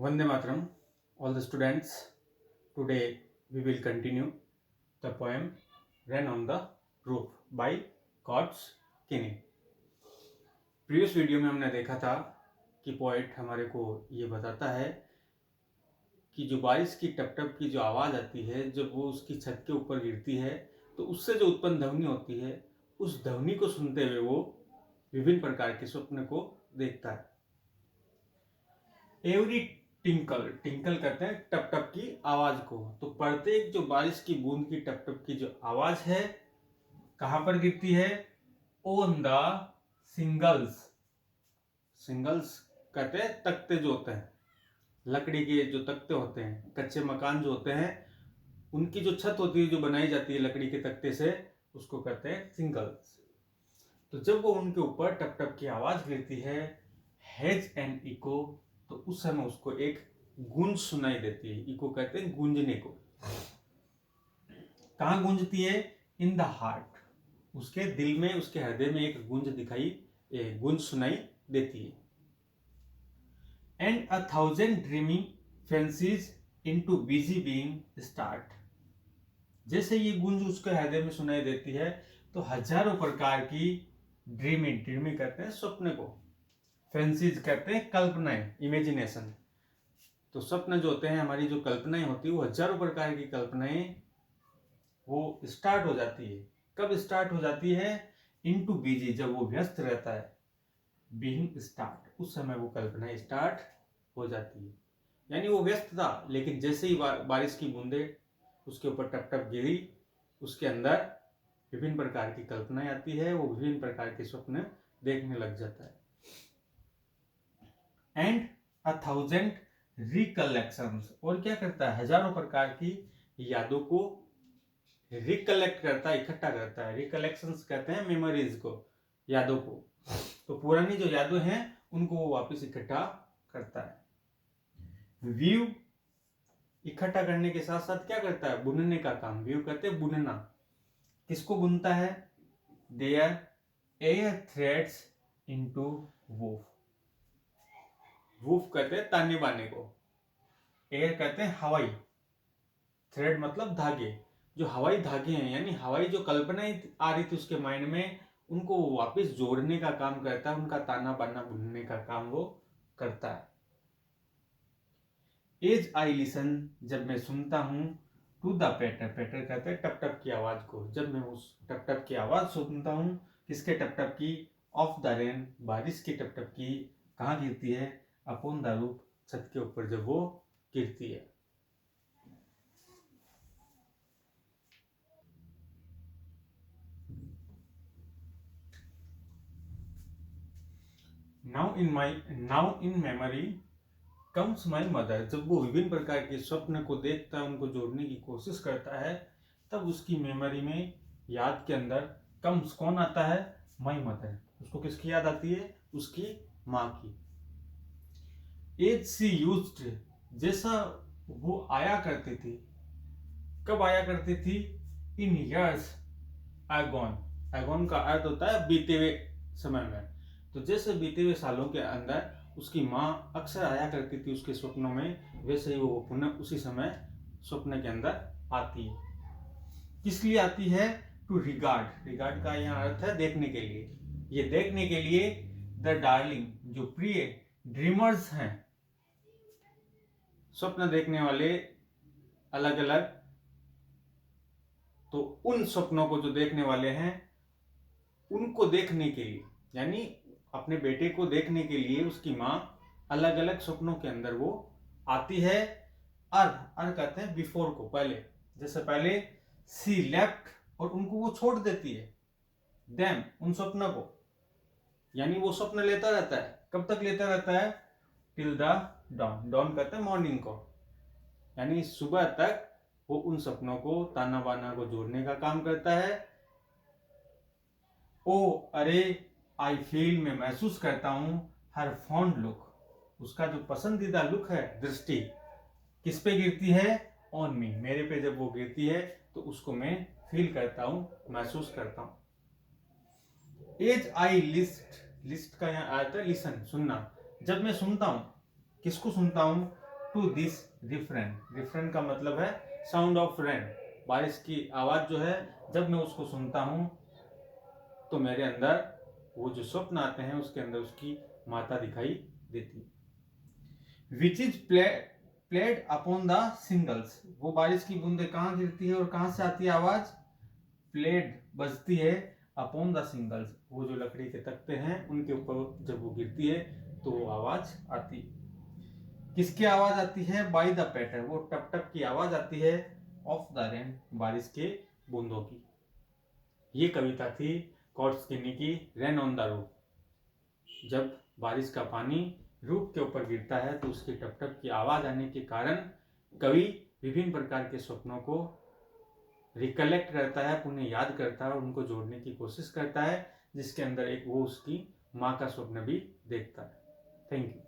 Vande Mataram, all the students. Today we will continue the poem Rain on the Roof by Cots Kinney. Previous video में हमने देखा था कि poet हमारे को ये बताता है कि जो बारिश की टप टप की जो आवाज़ आती है जब वो उसकी छत के ऊपर गिरती है तो उससे जो उत्पन्न ध्वनि होती है उस ध्वनि को सुनते हुए वो विभिन्न प्रकार के स्वप्न को देखता है। एवरी टिंकल, टिंकल कहते हैं टप टप की आवाज को। तो प्रत्येक जो बारिश की बूंद की टप टप की जो आवाज है कहां पर गिरती है? On the singles. सिंगल्स कहते हैं तख्ते जो होते हैं, लकड़ी के जो तख्ते होते हैं, कच्चे मकान जो होते हैं उनकी जो छत होती है जो बनाई जाती है लकड़ी के तख्ते से, उसको कहते हैं सिंगल्स। तो जब वो उनके ऊपर टप टप की आवाज गिरती है, हैज एन इको, तो उस समय उसको एक गूंज सुनाई देती है। इको कहते हैं गूंजने को। कहां गूंजती है? इन द हार्ट, उसके दिल में, उसके हृदय में एक गूंज सुनाई देती है। And 1,000 dreaming fancies into busy being start. जैसे ये गूंज उसके हृदय में सुनाई देती है तो हजारों प्रकार की ड्रीमिंग कहते हैं स्वप्न को, फैंसीज कहते हैं कल्पनाएं, इमेजिनेशन। तो स्वप्न जो होते हैं, हमारी जो कल्पनाएं होती है वो हजारों प्रकार की कल्पनाएं वो स्टार्ट हो जाती है। कब स्टार्ट हो जाती है? इनटू बिजी, जब वो व्यस्त रहता है, बीइंग स्टार्ट, उस समय वो कल्पनाएं स्टार्ट हो जाती है। यानी वो व्यस्त था लेकिन जैसे ही बारिश की बूंदे उसके ऊपर टप टप गिरी, उसके अंदर विभिन्न प्रकार की कल्पनाएं आती है, वो विभिन्न प्रकार के स्वप्न देखने लग जाता है। एंड 1,000 रिकलेक्शंस, और क्या करता है? हजारों प्रकार की यादों को रिकलेक्ट करता है, इकट्ठा करता है। रिकलेक्शंस कहते हैं मेमोरीज को, यादों को। तो पुरानी जो यादें हैं उनको वो वापस इकट्ठा करता है। व्यू, इकट्ठा करने के साथ साथ क्या करता है? बुनने का काम। व्यू कहते हैं बुनना। किसको बुनता है? There are threads into woof. Woof कहते हैं ताने बाने को, एयर कहते हैं हवाई, थ्रेड मतलब धागे। जो हवाई धागे हैं यानी हवाई जो कल्पनाएं आ रही थी उसके माइंड में, उनको वापस जोड़ने का काम करता है, उनका ताना बाना बुनने का काम वो करता है। एज आई लिसन, जब मैं सुनता हूं, टू द पैटर, पैटर कहते हैं टप टप की आवाज को। जब मैं उस टप टप की आवाज सुनता हूं, किसके टप टप की? ऑफ द रेन, बारिश की टप टप की। कहाँ गिरती है? अपॉन द रूफ, छत के ऊपर जब वो गिरती है। Now in memory comes my mother, जब वो विभिन्न प्रकार के स्वप्न को देखता है, उनको जोड़ने की कोशिश करता है, तब उसकी मेमोरी में, याद के अंदर कम्स कौन आता है? My mother. उसको किसकी याद आती है? उसकी माँ की। एज सी यूज्ड, जैसा वो आया करती थी। कब आया करती थी? इन ईयर्स एगोन, एगोन का अर्थ होता है बीते हुए समय में। तो जैसे बीते हुए सालों के अंदर उसकी माँ अक्सर आया करती थी उसके स्वप्नों में, वैसे ही वो पुनः उसी समय स्वप्न के अंदर आती है। किस लिए आती है? टू रिगार्ड, रिगार्ड का यहाँ अर्थ है देखने के लिए। ये देखने के लिए द डार्लिंग, जो प्रिय ड्रीमर्स हैं, स्वप्न देखने वाले अलग अलग, तो उन स्वप्नों को जो देखने वाले हैं उनको देखने के लिए, यानी अपने बेटे को देखने के लिए उसकी माँ अलग अलग स्वप्नों के अंदर वो आती है। अर्थ कहते हैं बिफोर को, पहले। जैसे पहले सी लेफ्ट, और उनको वो छोड़ देती है। देम, उन स्वप्नों को, यानी वो स्वप्न लेता रहता है। कब तक लेता रहता है? टिल द डॉन, डॉन कहते हैं मॉर्निंग को, यानी सुबह तक वो उन सपनों को, ताना बाना को जोड़ने का काम करता है। ओ अरे, आई फील, मैं महसूस करता हूं, हर फॉन्ड लुक, उसका जो पसंदीदा लुक है, दृष्टि किस पे गिरती है? ऑन मी, मेरे पे जब वो गिरती है तो उसको मैं फील करता हूं, महसूस करता हूं। एज आई लिस्ट, लिस्ट का यहाँ आता है लिसन, सुनना। जब मैं सुनता हूं, किसको सुनता हूं? To this refrain. रिफ्रेन का मतलब है साउंड ऑफ रेन, बारिश की आवाज जो है, जब मैं उसको सुनता हूँ तो मेरे अंदर वो जो स्वप्न आते हैं उसके अंदर उसकी माता दिखाई देती है। Which is played upon the singles, वो बारिश की बूंदें कहाँ गिरती है और कहाँ से आती है आवाज? प्लेड बजती है अपॉन द सिंगल्स, वो जो लकड़ी के तख्ते हैं उनके ऊपर जब वो गिरती है तो वो आवाज आती है। किसकी आवाज आती है? बाय द पैटर, वो टप टप की आवाज आती है ऑफ द रेन, बारिश के बूंदों की। ये कविता थी कॉट्सकिनी की रेन ऑन द रूफ। जब बारिश का पानी रूफ के ऊपर गिरता है तो उसकी टप टप की आवाज आने के कारण कवि विभिन्न प्रकार के स्वप्नों को रिकलेक्ट करता है, उन्हें याद करता है और उनको जोड़ने की कोशिश करता है, जिसके अंदर एक वो उसकी माँ का स्वप्न भी देखता है। Thank you.